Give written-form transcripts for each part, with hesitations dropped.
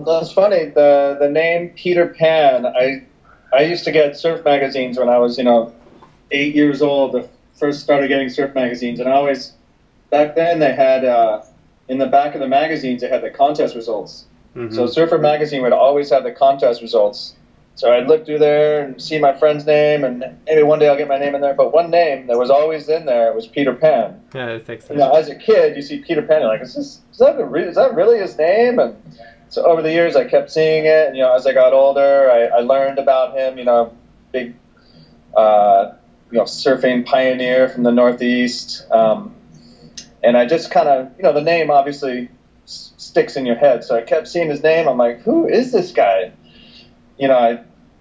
That's funny. The name Peter Pan. I used to get surf magazines when I was 8 years old. I first started getting surf magazines, and I always back then they had in the back of the magazines they had the contest results. Mm-hmm. So Surfer magazine would always have the contest results. So I'd look through there and see my friend's name, and maybe one day I'll get my name in there. But one name that was always in there was Peter Pan. Yeah, that's excellent. As a kid, you see Peter Pan, you're like, is that really his name? And so over the years, I kept seeing it. And, as I got older, I learned about him. Big, surfing pioneer from the Northeast. And I just kind of, the name obviously sticks in your head. So I kept seeing his name. I'm like, who is this guy?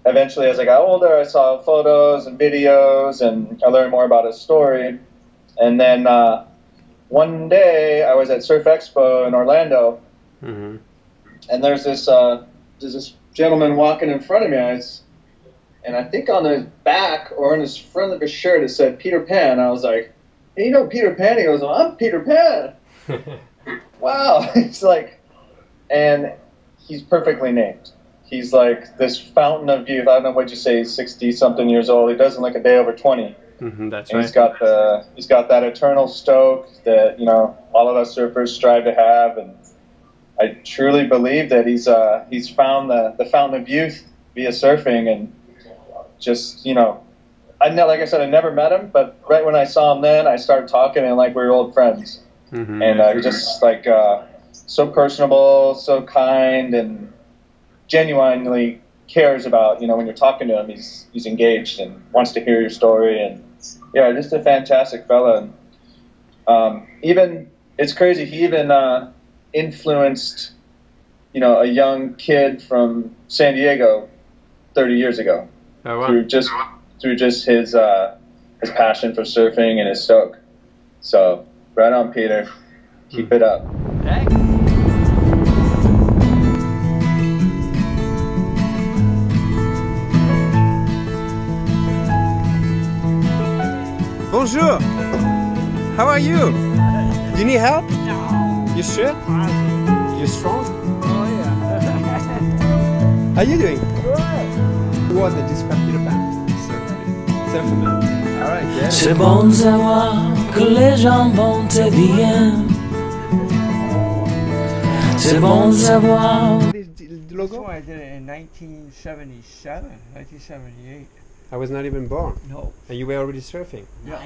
Eventually, as I got older, I saw photos and videos, and I learned more about his story. And then one day, I was at Surf Expo in Orlando, mm-hmm. and there's this gentleman walking in front of me, and I think on his back or on his front of his shirt it said Peter Pan. I was like, hey, you know Peter Pan? He goes, well, I'm Peter Pan. Wow. It's like, and he's perfectly named. He's like this fountain of youth. I don't know what you say. He's 60-something years old. He doesn't look a day over 20. Mm-hmm, that's and right. He's got that eternal stoke that all of us surfers strive to have. And I truly believe that he's found the fountain of youth via surfing. And just like I said, I never met him, but right when I saw him, then I started talking, and like we were old friends. Mm-hmm. And just like so personable, so kind, and genuinely cares about, when you're talking to him, he's engaged and wants to hear your story. And yeah, just a fantastic fella. And even, it's crazy, he even influenced, a young kid from San Diego 30 years ago. Oh, wow. Through just his passion for surfing and his stoke. So, right on, Peter. Keep it up. Hey. Bonjour. How are you? Do you need help? No. You sure? Awesome. You strong? Oh yeah. How you doing? Good. What did you describe Peter Pan? Surfman. All right, yeah. C'est bon de savoir que les jambons te viennent. C'est bon de savoir. The logo? I did it in 1977, 1978. I was not even born. No. And you were already surfing. Yeah.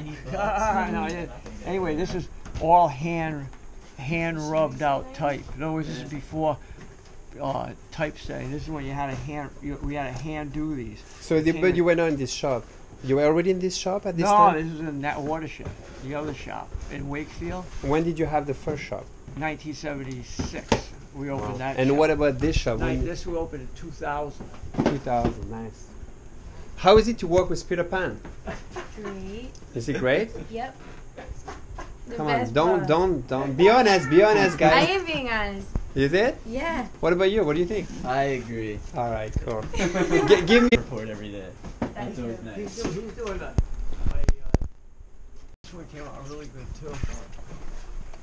No, I didn't. Anyway, this is all hand rubbed out type. In other words, this is before typesetting. This is when you had we had a hand do these. So, but you were not in this shop. You were already in this shop at this time? No, this is in that watershed, the other shop in Wakefield. When did you have the first shop? 1976. We opened that. And shop. what about this shop? This we opened in 2000. 2000, nice. How is it to work with Peter Pan? Great. Is it great? Yep. The Come on, best don't. Be honest, I guys. am being honest. Is it? Yeah. What about you? What do you think? I agree. All right, cool. Give me. Report every day. That's always nice. He's doing that. This one came out really good too.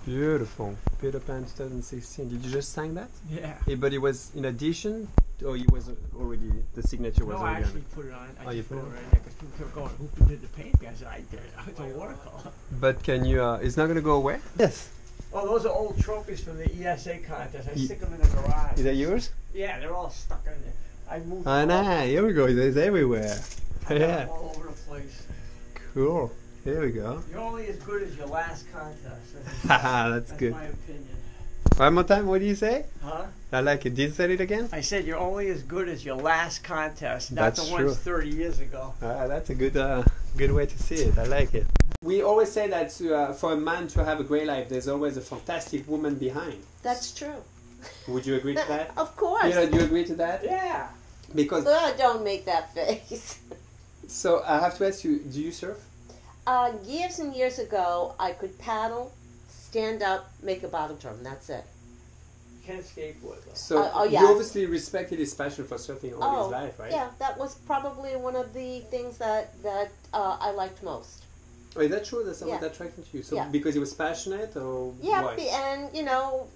Beautiful. Peter Pan 2016. Did you just sign that? Yeah. But it was in addition, or it was already, the signature was No, I already actually on it? put it on. Oh, you put it on? right there because people kept going, who did the painting? I said, I did it. It's a watercolor. But can you, it's not going to go away? Yes. Oh, those are old trophies from the ESA contest. I stick them in the garage. Is that yours? Yeah, they're all stuck in there. I moved Oh, them all. nice. Here we go. It's everywhere. I got Yeah. them all over the place. Cool. Here we go. You're only as good as your last contest. Haha, that's good. my opinion. One more time, what do you say? Huh? I like it. Did you say it again? I said you're only as good as your last contest, not That's the ones true. 30 years ago. That's a good way to see it. I like it. We always say that for a man to have a great life, there's always a fantastic woman behind. That's true. Would you agree to that? Of course. Do you agree to that? Yeah. Because Don't make that face. so I have to ask you, do you surf? Years and years ago, I could paddle, stand up, make a bottom turn. That's it. Can't skateboard though. So yeah. you obviously respected his passion for surfing all his life, right? Yeah, that was probably one of the things that I liked most. Oh, is that true? That's what Yeah. attracted you? So Yeah. because he was passionate, or Yeah, why? and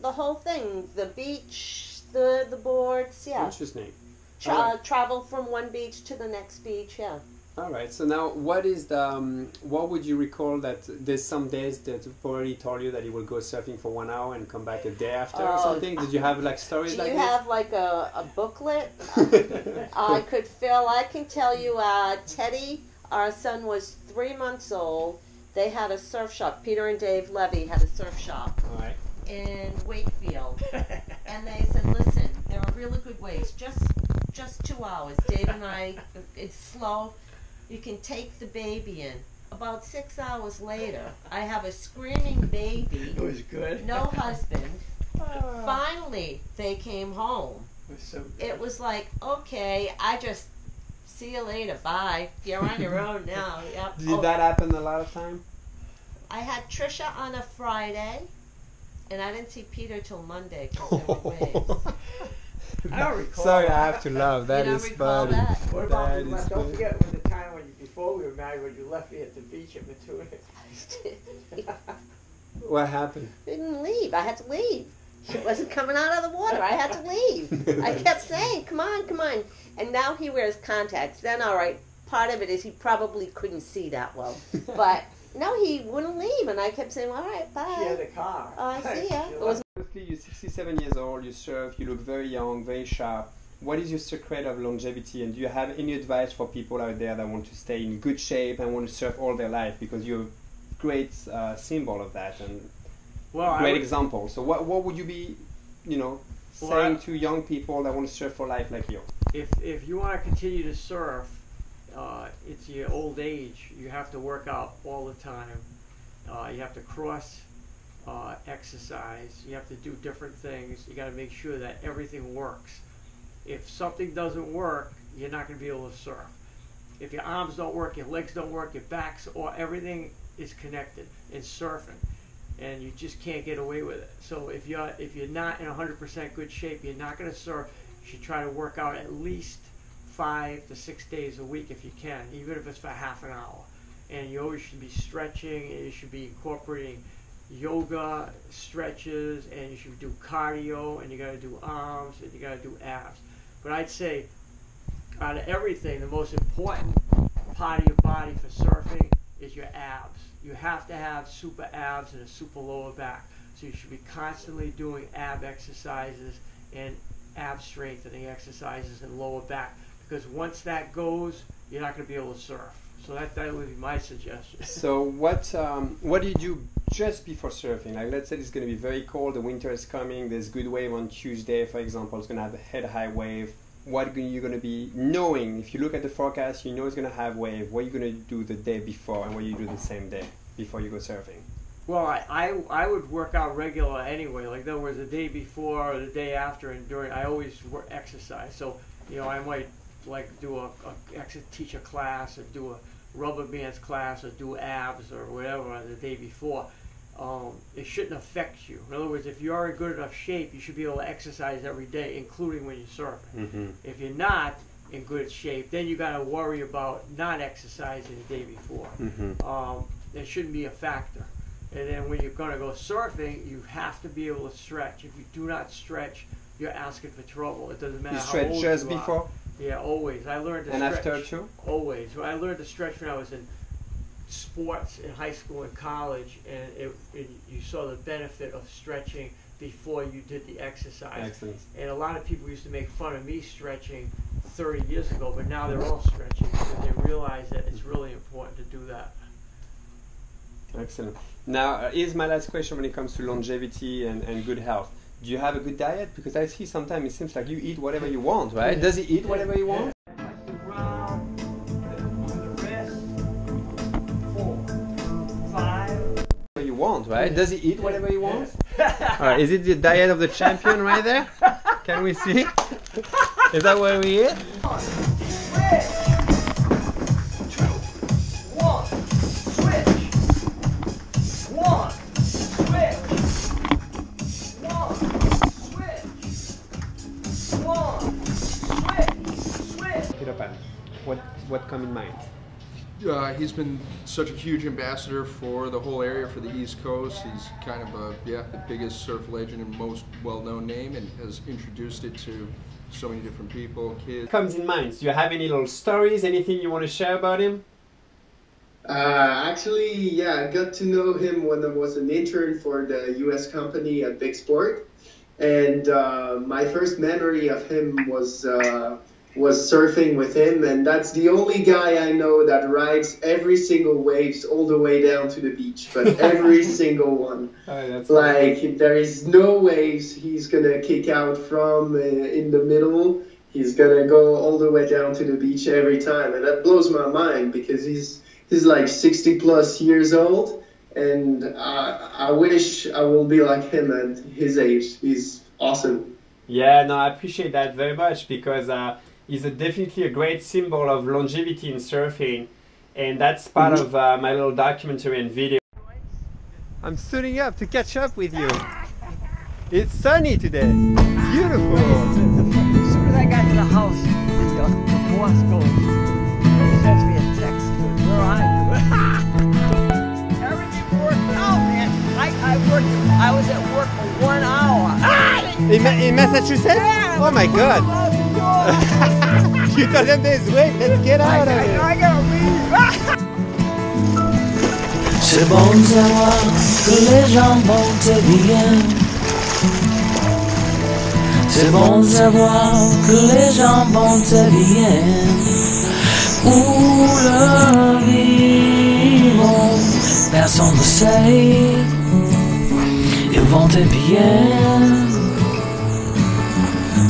the whole thing, the beach the boards, yeah. Interesting. Travel from one beach to the next beach, yeah. All right. So now, what is the what would you recall that there's some days that already told you that you will go surfing for 1 hour and come back a day after or something? Did you have like stories Do like you this? have like a booklet? I can tell you, Teddy, our son was 3 months old. They had a surf shop. Peter and Dave Levy had a surf shop. All right. In Wakefield, and they said, listen, there are really good ways, just 2 hours. Dave and I, it's slow, you can take the baby in. About 6 hours later, I have a screaming baby. It was good. No husband. Finally, they came home. It was so good. It was like, okay, I just, see you later, bye. You're on your own now. Yep. Did that happen a lot of time? I had Trisha on a Friday. And I didn't see Peter till Monday because there were waves. I don't recall. Sorry, that. I have to laugh. That You don't is recall funny. that? What about That you is left? Don't funny. forget when the time when you, before we were married, when you left me at the beach at Matuna. What happened? Didn't leave. I had to leave. She wasn't coming out of the water. I had to leave. I kept saying, come on, come on. And now he wears contacts. Then, all right, part of it is he probably couldn't see that well. But no, he wouldn't leave. And I kept saying, all right, bye. She had a car. Oh, I see ya. She It was Obviously, you're 67 years old, you surf, you look very young, very sharp. What is your secret of longevity, and do you have any advice for people out there that want to stay in good shape and want to surf all their life? Because you're a great symbol of that and great example. So what would you be, saying to young people that want to surf for life like you? If you want to continue to surf, it's your old age. You have to work out all the time. You have to cross exercise. You have to do different things. You got to make sure that everything works. If something doesn't work, you're not going to be able to surf. If your arms don't work, your legs don't work, your backs, or everything is connected in surfing, and you just can't get away with it. So if you're not in 100% good shape, you're not going to surf. You should try to work out at least 5 to 6 days a week if you can, even if it's for half an hour. And you always should be stretching, and you should be incorporating yoga, stretches, and you should do cardio, and you got to do arms, and you got to do abs. But I'd say out of everything, the most important part of your body for surfing is your abs. You have to have super abs and a super lower back. So you should be constantly doing ab exercises and ab strengthening exercises and lower back, because once that goes, you're not going to be able to surf. So that would be my suggestion. So what do you do just before surfing? Like, let's say it's going to be very cold, the winter is coming, there's good wave on Tuesday, for example, it's going to have a head-high wave. What are you going to be knowing? If you look at the forecast, you know it's going to have wave. What are you going to do the day before, and what do you do the same day before you go surfing? Well, I would work out regular anyway. Like, there was the day before or the day after, and during, I always exercise. So, I might teach a class, or do a rubber bands class, or do abs or whatever the day before. It shouldn't affect you. In other words, if you are in good enough shape, you should be able to exercise every day, including when you're surfing. Mm-hmm. If you're not in good shape, then you got to worry about not exercising the day before. Mm-hmm. It shouldn't be a factor. And then when you're going to go surfing, you have to be able to stretch. If you do not stretch, you're asking for trouble. It doesn't matter You how stretch old just you are. before? Yeah, always. I learned to And stretch. after too? Always. Well, I learned to stretch when I was in sports in high school and college, and you saw the benefit of stretching before you did the exercise. Excellent. And a lot of people used to make fun of me stretching 30 years ago, but now they're all stretching because they realize that it's really important to do that. Excellent. Now, here's my last question when it comes to longevity and good health. Do you have a good diet? Because I see sometimes it seems like you eat whatever you want, right? Does he eat whatever you want? You want, right? Does he eat whatever he wants? Alright, is it the diet of the champion right there? Can we see? Is that where we eat? Peter Pan. What come in mind? he's been such a huge ambassador for the whole area, for the East Coast. He's kind of the biggest surf legend and most well-known name, and has introduced it to so many different people, kids. Comes in mind. Do you have any little stories, anything you want to share about him? Actually, yeah, I got to know him when I was an intern for the U.S. company at Big Sport, and my first memory of him was surfing with him, and that's the only guy I know that rides every single waves all the way down to the beach, but every single one. Oh, like, there is no waves he's gonna kick out from in the middle. He's gonna go all the way down to the beach every time, and that blows my mind because he's like 60 plus years old, and I wish I will be like him at his age. He's awesome. Yeah, no, I appreciate that very much because he's definitely a great symbol of longevity in surfing, and that's part of my little documentary and video. I'm suiting up to catch up with you. It's sunny today. Beautiful. As soon as I got to the house, the boss goes, he sends me a text. Where are you? Everything worked out, man. I was at work for 1 hour. In Massachusetts? Yeah, oh my God. You told them this, wait, let's get out of here. I gotta leave. C'est bon de savoir que les jambons te viennent. C'est bon de savoir que les jambons te viennent. Où le vivant, personne ne sait. Ils vont te bien.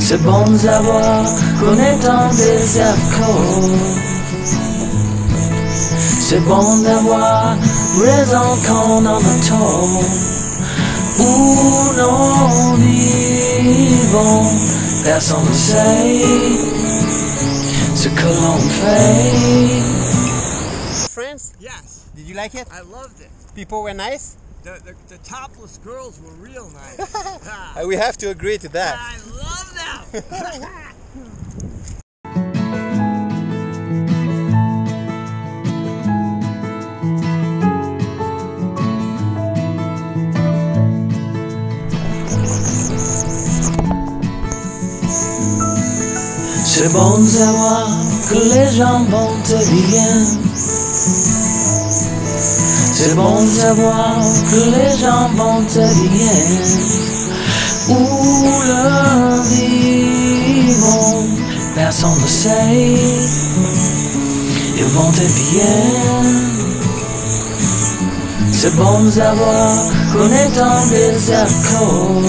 C'est bon de savoir qu'on est dans des accords. C'est bon d'avoir raison qu'on en a tort. Où nous vivons, personne ne sait ce que l'on fait. France? Yes. Did you like it? I loved it. People were nice? The topless girls were real nice. We have to agree to that. I love them. C'est bon de savoir que les jambons te viennent. C'est bon de savoir que les jambons te viennent. Où le vivant, personne ne sait. Ils vont te bien. C'est bon de savoir qu'on est dans des accords.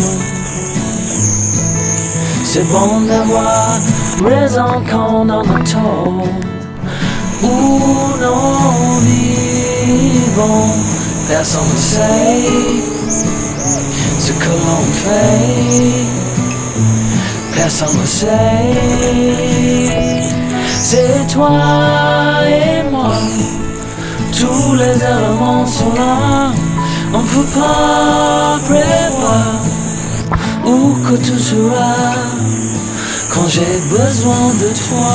C'est bon d'avoir raison qu'on en a tort. Où nous vivons, personne ne sait ce que l'on fait. Personne ne sait. C'est toi et moi, tous les éléments sont là. On ne peut pas prévoir où que tout sera quand j'ai besoin de toi.